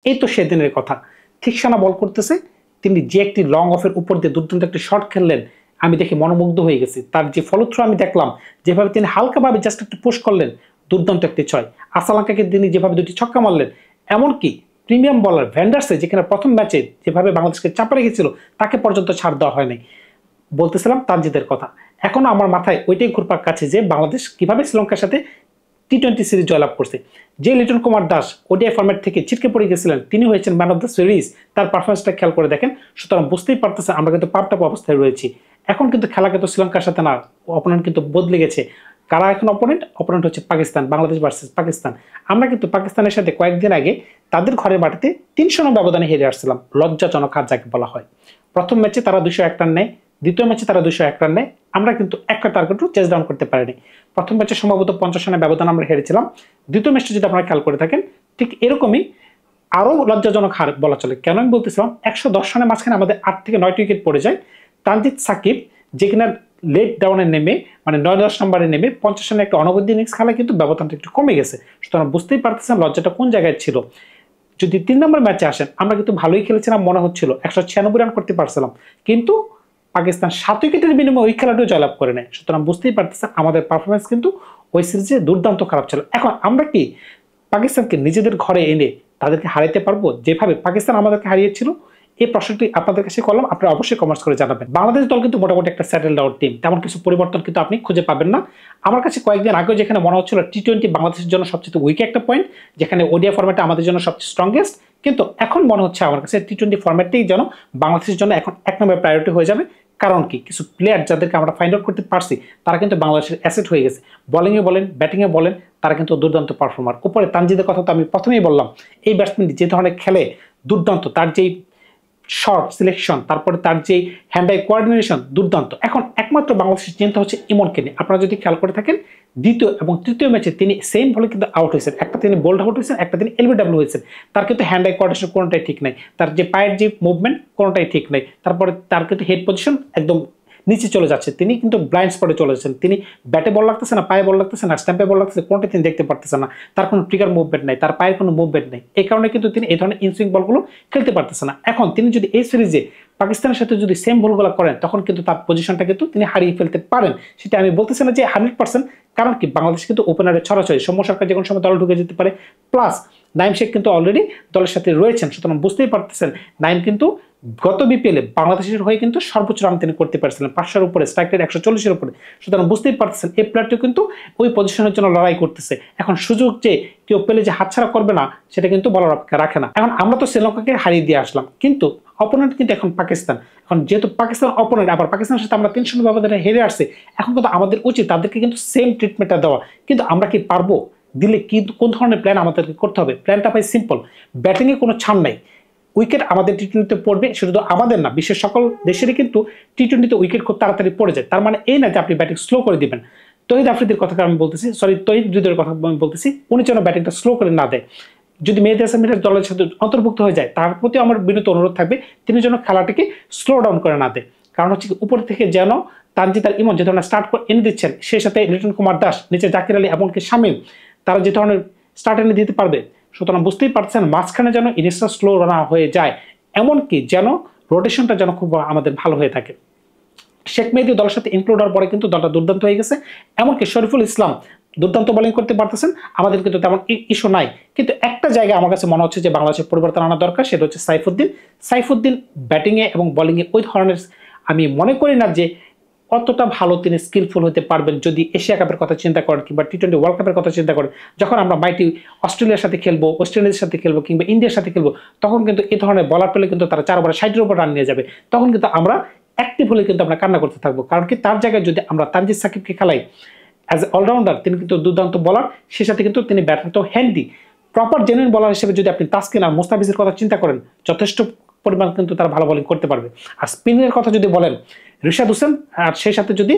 এই তো সেদিনের কথা। থিকসানা বল করতেছে, তিনি যে একটি লং অফের উপর দিয়ে দুর্দান্ত একটি শট খেললেন, আমি দেখে মনোমুগ্ধ হয়ে গেছি। তার যে ফলোথ্রু আমি দেখলাম, যেভাবে তিনি হালকাভাবে জাস্ট একটু পুশ করলেন, দুর্দান্ত একটি ছয়। আসালাঙ্কাকে তিনি যেভাবে দুটি ছক্কা মারলেন, এমনকি প্রিমিয়াম বলার ভ্যান্ডার্সে যেখানে প্রথম ম্যাচে যেভাবে বাংলাদেশকে চাপা রেখেছিল, তাকে পর্যন্ত ছাড় দেওয়া হয়নি। বলতেছিলাম তানজিদের কথা, এখনো আমার মাথায় ওইটাই ঘুরপাক কাছে যে বাংলাদেশ কিভাবে শ্রীলঙ্কার সাথে টি-20 সিরিজ জয়লাভ করছে। যে লিটন কুমার দাস ওডিআই ফরম্যাট থেকে ছিটকে পড়ে গেছিলেন, তিনি হয়েছেন ম্যান অফ দ্য সিরিজ। তার পারফরমেন্সটা খেয়াল করে দেখেন। সুতরাং বুঝতেই পারতেছেন আমরা কিন্তু পাপটাপ অবস্থায় রয়েছি। এখন কিন্তু খেলা কিন্তু শ্রীলঙ্কার সাথে না, অপোনেন্ট কিন্তু বদলে গেছে। কারা এখন অপোনেন্ট হচ্ছে পাকিস্তান, বাংলাদেশ ভার্সেস পাকিস্তান। আমরা কিন্তু পাকিস্তানের সাথে কয়েকদিন আগে তাদের ঘরের মাটিতে 300 ব্যবধানে হেরে আসছিলাম, লজ্জাজনক হার যাকে বলা হয়। প্রথম ম্যাচে তারা 201 রান নেয়, দ্বিতীয় ম্যাচে তারা 201 রান নেয়, আমরা কিন্তু একটা টার্গেটও চেস ডাউন করতে পারিনি। প্রথম ম্যাচে সম্ভবত 50 রানের ব্যবধান আমরা হেরেছিলাম। দ্বিতীয় ম্যাচটা যদি আপনারা খেয়াল করে থাকেন, ঠিক এরকমই আরও লজ্জাজনক হার বলা চলে। কেন আমি বলতেছিলাম, 110 রানের মাঝখানে আমাদের 8 থেকে 9টি উইকেট পড়ে যায়। তানজিদ সাকিব যে কিনা লেট ডাউনে নেমে, মানে 9-10 নম্বরে নেমে 50 রানের একটা অনবদ্য ইনিংস খেলা, কিন্তু ব্যবধানটা একটু কমে গেছে। সুতরাং বুঝতেই পারতেছেন লজ্জাটা কোন জায়গায় ছিল। যদি 3 নম্বর ম্যাচে আসেন, আমরা কিন্তু ভালোই খেলেছিলাম, মনে হচ্ছিল 196 রান করতে পারছিলাম, কিন্তু পাকিস্তান 7 উইকেটের বিনিময়ে ওই খেলাটিও জয়লাভ করে নেয়। সুতরাং বুঝতেই পারতেছেন আমাদের পারফরমেন্স কিন্তু ওই সিরিজে দুর্দান্ত খারাপ ছিল। এখন আমরা কি পাকিস্তানকে নিজেদের ঘরে এনে তাদেরকে হারাইতে পারবো যেভাবে পাকিস্তান আমাদেরকে হারিয়েছিল? এই প্রশ্নটি আপনাদের কাছে করলাম, আপনারা অবশ্যই কমেন্টস করে জানাবেন। বাংলাদেশ দল কিন্তু মোটামুটি একটা সেটেল ডাউন টিম, তেমন কিছু পরিবর্তন কিন্তু আপনি খুঁজে পাবেন না। আমার কাছে কয়েকদিন আগেও যেখানে মনে হচ্ছিল টি-20 বাংলাদেশের জন্য সবচেয়ে উইক একটা পয়েন্ট, যেখানে ওডিআই ফরম্যাটে আমাদের জন্য সবচেয়ে স্ট্রংগেস্ট, কিন্তু এখন মনে হচ্ছে আমার কাছে টি-20 ফরম্যাটটাই যেন বাংলাদেশের জন্য এখন 1 নম্বর প্রায়োরিটি হয়ে যাবে। কারণ কি, কিছু প্লেয়ার যাদেরকে আমরা ফাইন্ড আউট করতে পারছি, তারা কিন্তু বাংলাদেশের অ্যাসেট হয়ে গেছে। বোলিংয়ে বলেন, ব্যাটিংয়ে বলেন, তারা কিন্তু দুর্দান্ত পারফর্মার। উপরে তানজিদের কথা তো আমি প্রথমেই বললাম, এই ব্যাটসম্যান যে ধরনের খেলে দুর্দান্ত, তার যেই শর্ট সিলেকশন, তারপরে তার যে হ্যান্ড আই কোঅর্ডিনেশন দুর্দান্ত। এখন একমাত্র বাংলাদেশের চিন্তা হচ্ছে ইমনকে নিয়ে। আপনারা যদি খেয়াল করে থাকেন, দ্বিতীয় এবং তৃতীয় ম্যাচে তিনি সেম বলে কিন্তু আউট হয়েছেন। একটা তিনি বোল্ড আউট হয়েছেন, একটা তিনি এলবিডব্লিউ হয়েছেন। তার কিন্তু হ্যান্ড আই কোঅর্ডিনেশন কোনোটাই ঠিক নাই, তার যে পায়ের যে মুভমেন্ট কোনোটাই ঠিক নাই। তারপরে তার কিন্তু হেড পজিশন একদম নিচে চলে যাচ্ছে, তিনি কিন্তু ব্লাইন্ড স্পটে চলে যাচ্ছেন। তিনি ব্যাটে বল লাগতেছে না, পায়ে বল লাগতেছে না, স্ট্যাম্পে বল লাগতেছে, কোনটাই তিনি দেখতে পারতেছেন না। তার কোনো ট্রিগার মুভমেন্ট নাই, তার পায়ের কোনো মুভমেন্ট নেই। এই কারণে কিন্তু তিনি এই ধরনের ইনসুইং বলগুলো খেলতে পারতেছে না। এখন তিনি যদি এই সিরিজে পাকিস্তানের সাথে যদি সেম বলগুলো করেন, তখন কিন্তু তার পজিশনটা কিন্তু তিনি হারিয়ে ফেলতে পারেন। সেটা আমি বলতেছি না যে 100%, কারণ কি বাংলাদেশ কিন্তু ওপেনারে ছড়াছড়ি, সৌম্য সরকার যে কোনো সময় দলে ঢুকে যেতে পারে, প্লাস নাইম শেখ কিন্তু অলরেডি দলের সাথে রয়েছেন। সুতরাং বুঝতেই পারতেছেন নাইম কিন্তু গত বিপিএলে বাংলাদেশের হয়ে কিন্তু সর্বোচ্চ রান তিনি করতে পারছিলেন, 500-এর উপরে, স্ট্রাইক রেট 140-এর উপরে। সুতরাং বুঝতেই পারতেছেন এই প্লেয়ারটিও কিন্তু ওই পজিশনের জন্য লড়াই করতেছে। এখন সুযোগ যে কেউ পেলে যে হাতছাড়া করবে না, সেটা কিন্তু বলার অপেক্ষা রাখে না। এখন আমরা তো শ্রীলঙ্কাকে হারিয়ে দিয়ে আসলাম, কিন্তু অপোনেন্ট কিন্তু এখন পাকিস্তান। এখন যেহেতু পাকিস্তান অপোনেন্ট, আবার পাকিস্তানের সাথে আমরা 300 ব্যবধানে হেরে আসছে, এখন কিন্তু আমাদের উচিত তাদেরকে কিন্তু সেম ট্রিটমেন্টটা দেওয়া। কিন্তু আমরা কি পারবো? দিলে কি, কোন ধরনের প্ল্যান আমাদেরকে করতে হবে? প্ল্যানটা ভাই সিম্পল, ব্যাটিংয়ে কোনো ছাড় নাই। উইকেট আমাদের টি-20তে পড়বে, শুধু আমাদের না, বিশ্বের সকল দেশেরই কিন্তু টি-20তে উইকেট খুব তাড়াতাড়ি পড়ে যায়। তার মানে এই না যে আপনি ব্যাটিং স্লো করে দিবেন। তহিদ আফ্রিদির কথা আমি বলতেছি, তহিদ হৃদয়ের কথা আমি বলতেছি, উনি যেন ব্যাটিংটা স্লো করে না দেয়। যদি মেহেদী হাসান মিরাজ দলের সাথে অন্তর্ভুক্ত হয়ে যায়, তার প্রতি আমার বিনীত অনুরোধ থাকবে তিনি যেন খেলাটিকে স্লো ডাউন করে না দেয়। কারণ হচ্ছে উপর থেকে যেন তানজিদ আর ইমন যে ধরনের স্টার্ট করে এনে দিচ্ছেন, সেই সাথে লিটন কুমার দাস, নিচে জাকির আলী, এমনকি শামীম, তারা যে ধরনের স্টার্ট এনে দিতে পারবে। সুতরাং বুঝতেই পারছেন মাঝখানে যেন ইনিংসটা স্লো রান হয়ে যায়, এমনকি যেন রোটেশনটা যেন খুব আমাদের ভালো হয়ে থাকে। শেখ মেহেদী দলের সাথে ইনক্লুড হওয়ার পরে কিন্তু দলটা দুর্দান্ত হয়ে গেছে। এমনকি শরীফুল ইসলাম দুর্দান্ত বোলিং করতে পারতেছেন, আমাদের কিন্তু তেমন ইস্যু নাই। কিন্তু একটা জায়গায় আমার কাছে মনে হচ্ছে যে বাংলাদেশের পরিবর্তন আনা দরকার, সেটা হচ্ছে সাইফুদ্দিন ব্যাটিংয়ে এবং বোলিংয়ে ওই ধরনের আমি মনে করি না যে কতটা ভালো তিনি স্কিলফুল হতে পারবেন যদি এশিয়া কাপের কথা চিন্তা করেন কিংবা টি-20 ওয়ার্ল্ড কাপের কথা চিন্তা করেন। যখন আমরা মাইটি অস্ট্রেলিয়ার সাথে খেলবো, ওয়েস্ট ইন্ডিজের সাথে খেলবো কিংবা ইন্ডিয়ার সাথে খেলবো, তখন কিন্তু এই ধরনের বলার পেলে কিন্তু তারা 4 ওভারে 60-এর উপর রান নিয়ে যাবে। তখন কিন্তু আমরা অ্যাক্টিভ হলে কিন্তু আমরা কান্না করতে থাকবো। কারণ কি, তার জায়গায় যদি আমরা তানজিদ সাকিবকে খেলাই অ্যাজ এ অলরাউন্ডার, তিনি কিন্তু দুর্দান্ত বলার, সে সাথে কিন্তু তিনি ব্যাটার তো হ্যান্ডি, প্রপার জেনুইন বলার হিসেবে যদি আপনি তাসকিন আর মুস্তাফিজের কথা চিন্তা করেন, যথেষ্ট পরিমাণ কিন্তু তারা ভালো বোলিং করতে পারবে। আর স্পিনের কথা যদি বলেন, রিশাদ হোসেন, আর সেই সাথে যদি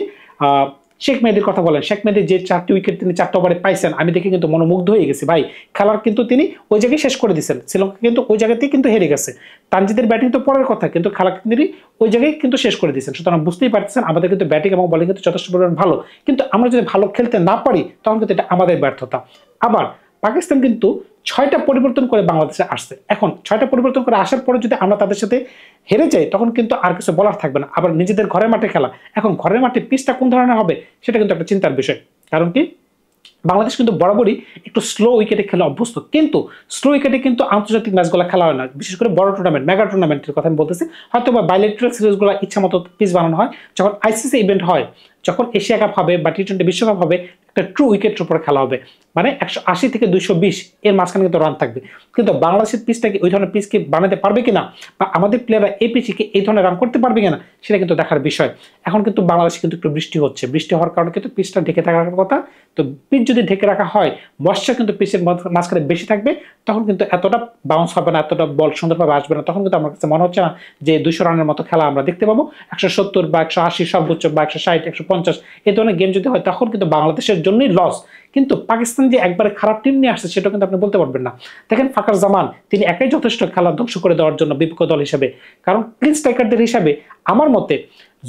শেখ মেহেদীর কথা বলেন, শেখ মেহেদী যে 4টি উইকেট তিনি 4টা ওভারে পাইছেন, আমি দেখে কিন্তু মনোমুগ্ধ হয়ে গেছি ভাই। খেলার কিন্তু তিনি ওই জায়গায় শেষ করে দিয়েছেন, শ্রীলঙ্কা কিন্তু ওই জায়গাতেই কিন্তু হেরে গেছে। তানজিদের ব্যাটিং তো পরের কথা, কিন্তু খেলা তিনি ওই জায়গায় কিন্তু শেষ করে দিয়েছেন। সুতরাং বুঝতেই পারতেছেন আমাদের কিন্তু ব্যাটিং এবং বোলিং কিন্তু যথেষ্ট পরিমাণ ভালো, কিন্তু আমরা যদি ভালো খেলতে না পারি, তখন কিন্তু এটা আমাদের ব্যর্থতা। আবার পাকিস্তান কিন্তু 6টা পরিবর্তন করে বাংলাদেশে আসছে। এখন 6টা পরিবর্তন করে আসার পরে যদি আমরা তাদের সাথে হেরে যাই তখন কিন্তু আর কিছু বলার থাকবে না। আবার নিজেদের ঘরের মাঠে খেলা, এখন ঘরের মাঠে পিচটা কোন ধরনের হবে সেটা কিন্তু একটা চিন্তার বিষয়। কারণ কি বাংলাদেশ কিন্তু বরাবরই একটু স্লো উইকেটে খেলে অভ্যস্ত, কিন্তু স্লো উইকেটে কিন্তু আন্তর্জাতিক ম্যাচগুলো খেলা হয় না, বিশেষ করে বড় টুর্নামেন্ট, মেগা টুর্নামেন্টের কথা আমি বলতেছি। হয়তো বা বাইলেটারাল সিরিজগুলো ইচ্ছা মতো পিচ বানানো হয়, যখন আইসিসি ইভেন্ট হয়, যখন এশিয়া কাপ হবে বা টি-20 বিশ্বকাপ হবে, একটা ট্রু উইকেটের উপরে খেলা হবে, মানে 180 থেকে 220 এর মাঝখানে কিন্তু রান থাকবে। কিন্তু বাংলাদেশের পিচটাকে ওই ধরনের পিচকে বানাতে পারবে কিনা, বা আমাদের প্লেয়াররা এই পিচকে এই ধরনের রান করতে পারবে কিনা, সেটা কিন্তু দেখার বিষয়। এখন কিন্তু বাংলাদেশে কিন্তু একটু বৃষ্টি হচ্ছে, বৃষ্টি হওয়ার কারণে কিন্তু পিচটা ঢেকে থাকার কথা। তো পিচ যদি ঢেকে রাখা হয়, ময়শ্চার কিন্তু পিচের মাঝখানে বেশি থাকবে, তখন কিন্তু এতটা বাউন্স হবে না, এতটা বল সুন্দরভাবে আসবে না। তখন কিন্তু আমার কাছে মনে হচ্ছে না যে 200 রানের মতো খেলা আমরা দেখতে পাবো। 170 বা 180 সর্বোচ্চ, বা 160, 150 এই ধরনের গেম যদি হয় তখন কিন্তু বাংলাদেশের জন্যই লস। কিন্তু পাকিস্তান যে একবারে খারাপ টিম নিয়ে আসছে সেটা কিন্তু আপনি বলতে পারবেন না। দেখেন ফাকার জামান, তিনি একাই যথেষ্ট খেলা ধ্বংস করে দেওয়ার জন্য বিপক্ষ দল হিসেবে। কারণ ক্লিন স্ট্রাইকারদের হিসাবে আমার মতে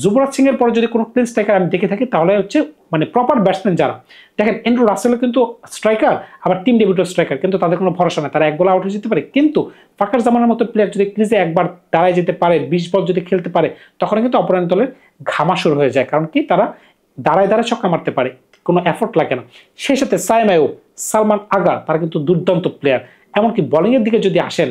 যুবরাজ সিং এর পরে যদি কোনো ক্লিন স্ট্রাইকার আমি দেখে থাকি তাহলে হচ্ছে মানে প্রপার ব্যাটসম্যান যারা, দেখেন এন্ড্রু রাসেলও কিন্তু স্ট্রাইকার, আবার টিম ডেবিউটার স্ট্রাইকার, কিন্তু তাদের কোনো ভরসা নেই, তারা এক বলে আউট হয়ে যেতে পারে। কিন্তু ফাকার জামানের মতো প্লেয়ার যদি ক্রিজে একবার দাঁড়ায় যেতে পারে, 20 বল যদি খেলতে পারে, তখন কিন্তু অপরাধ দলের ঘামা শুরু হয়ে যায়। কারণ কি তারা দাঁড়ায় দাঁড়ায় ছক্কা মারতে পারে, কোনো এফোর্ট লাগে না। সেই সাথে সাইম আইয়ুব, সালমান আগা, তারা কিন্তু দুর্দান্ত প্লেয়ার। এমনকি বোলিংয়ের দিকে যদি আসেন,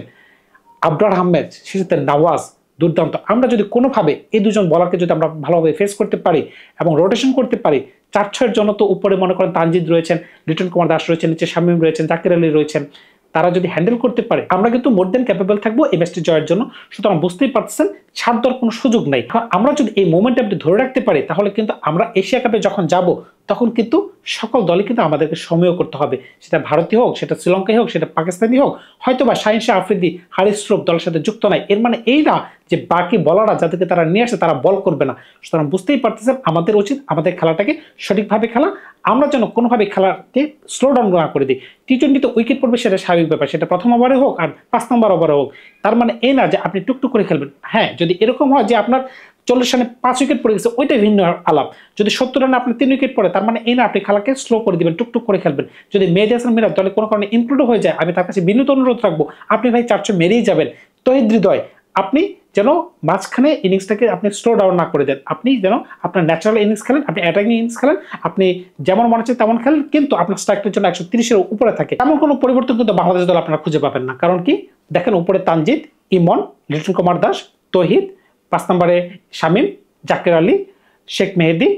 আবরার আহমেদ, সেই সাথে নওয়াজ, দুর্দান্ত। আমরা যদি কোনোভাবে এই দুজন বলারকে যদি আমরা ভালোভাবে ফেস করতে পারি এবং রোটেশন করতে পারি, 4-6 জন্য তো উপরে মনে করেন তানজিদ রয়েছেন, লিটন কুমার দাস রয়েছেন, নিচে শামীম রয়েছেন, জাকির আলী রয়েছেন, তারা যদি হ্যান্ডেল করতে পারে আমরা কিন্তু মোর দেন ক্যাপেবল থাকবো এই ম্যাচটি জয়ের জন্য। সুতরাং বুঝতেই পারছেন ছাড় দেওয়ার কোনো সুযোগ নাই। আমরা যদি এই মোমেন্টামটি ধরে রাখতে পারি তাহলে কিন্তু আমরা এশিয়া কাপে যখন যাব তখন কিন্তু সকল দলই কিন্তু আমাদেরকে সময় করতে হবে, সেটা ভারতীয় হোক, সেটা শ্রীলঙ্কাই হোক, সেটা পাকিস্তানি হোক। হয়তো বা শাহিন শাহ আফ্রিদি, হারিস শ্রফ দলের সাথে যুক্ত নাই, এর মানে এই না যে বাকি বলাররা যাদেরকে তারা নিয়ে আসে তারা বল করবে না। সুতরাং বুঝতেই পারতেছেন আমাদের উচিত আমাদের খেলাটাকে সঠিকভাবে খেলা, আমরা যেন কোনোভাবে খেলাকে স্লো ডাউন না করে দিই। টি-20 উইকেট পড়বে সেটা স্বাভাবিক ব্যাপার, সেটা প্রথম ওভারে হোক আর 5 নম্বর ওভারে হোক। তার মানে এই না যে আপনি টুকটুক করে খেলবেন। হ্যাঁ, যদি এরকম হয় যে আপনার 40 রানে 5 উইকেট পড়ে গেছে, ওইটাই ভিন্ন আলাপ। যদি 70 রানে আপনি 3 উইকেট পড়ে, তার মানে এই না আপনি খেলাকে স্লো করে দিবেন, টুকটুক করে খেলবেন। যদি মেহেদী হাসান মিরাজ দলে কোনো কারণে ইনক্লুড হয়ে যায়, আমি তার কাছে বিনীত অনুরোধ রাখবো আপনি ভাই 400 মেরেই যাবেন। তহিদ হৃদয়, আপনি যেন মাঝখানে ইনিংসটাকে আপনি স্লো ডাউন না করে দেন, আপনি যেন আপনার ন্যাচারাল ইনিংস খেলেন, আপনি অ্যাটাকিং ইনিংস খেলেন, আপনি যেমন মনে হচ্ছে তেমন খেলেন, কিন্তু আপনার স্ট্রাইকের জন্য 130-এর উপরে থাকে। এমন কোনো পরিবর্তন কিন্তু বাংলাদেশ দল আপনারা খুঁজে পাবেন না। কারণ কি দেখেন উপরে তানজিদ, ইমন, লিটন কুমার দাস, তহিদ, 5 নম্বরে শামীম, জাকির আলী, শেখ মেহেদী,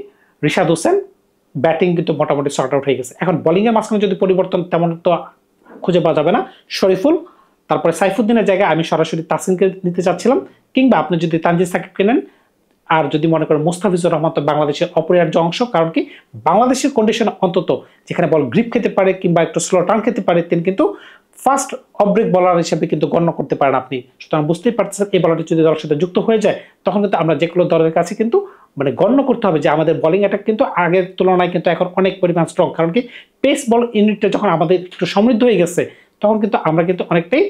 রিশাদ হোসেন, ব্যাটিং কিন্তু মোটামুটি শর্ট আউট হয়ে গেছে। এখন বোলিংয়ের মাঝখানে যদি পরিবর্তন তেমন তো খুঁজে পাওয়া যাবে না। শরীফুল, তারপরে সাইফুদ্দিনের জায়গায় আমি সরাসরি তাসকিনকে নিতে চাচ্ছিলাম, কিংবা আপনি যদি তানজিদ সাকিবকে নেন, আর যদি মনে করেন মুস্তাফিজুর রহমান তো বাংলাদেশের অপরিহার্য অংশ। কারণ কি বাংলাদেশের কন্ডিশন অন্তত যেখানে বল গ্রিপ খেতে পারে কিংবা একটু স্লো টার্ন খেতে পারে, তিনি কিন্তু ফার্স্ট অফ ব্রেক বলার হিসেবে কিন্তু গণ্য করতে পারেন আপনি। সুতরাং বুঝতেই পারতেছেন এই বলারটি যদি দলের সাথে যুক্ত হয়ে যায় তখন কিন্তু আমরা যে কোনো দলের কাছে কিন্তু মানে গণ্য করতে হবে যে আমাদের বোলিং অ্যাটাক কিন্তু আগের তুলনায় কিন্তু এখন অনেক পরিমাণ স্ট্রং। কারণ কি পেস বল ইউনিটটা যখন আমাদের একটু সমৃদ্ধ হয়ে গেছে তখন কিন্তু আমরা কিন্তু অনেকটাই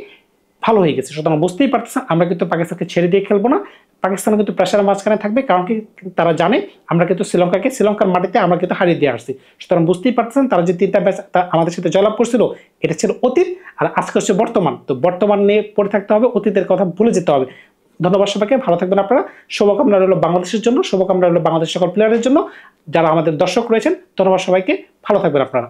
ভালো হয়ে গেছে। সুতরাং বুঝতেই পারতেছেন আমরা কিন্তু পাকিস্তানকে ছেড়ে দিয়ে খেলবো না, পাকিস্তান কিন্তু প্রেশারের মাঝখানে থাকবে। কারণ কি তারা জানে আমরা কিন্তু শ্রীলঙ্কার মাটিতে আমরা কিন্তু হারিয়ে দিয়ে আসছি। সুতরাং বুঝতেই পারতেছেন তারা যে 3টা ম্যাচ আমাদের সাথে জয়লাভ করছিল এটা ছিল অতীত, আর আজকে হচ্ছে বর্তমান। তো বর্তমান নিয়ে পড়ে থাকতে হবে, অতীতের কথা ভুলে যেতে হবে। ধন্যবাদ সবাইকে, ভালো থাকবেন আপনারা। শুভকামনা রইল বাংলাদেশের জন্য, শুভকামনা রইল বাংলাদেশের সকল প্লেয়ারের জন্য যারা আমাদের দর্শক রয়েছেন। ধন্যবাদ সবাইকে, ভালো থাকবেন আপনারা।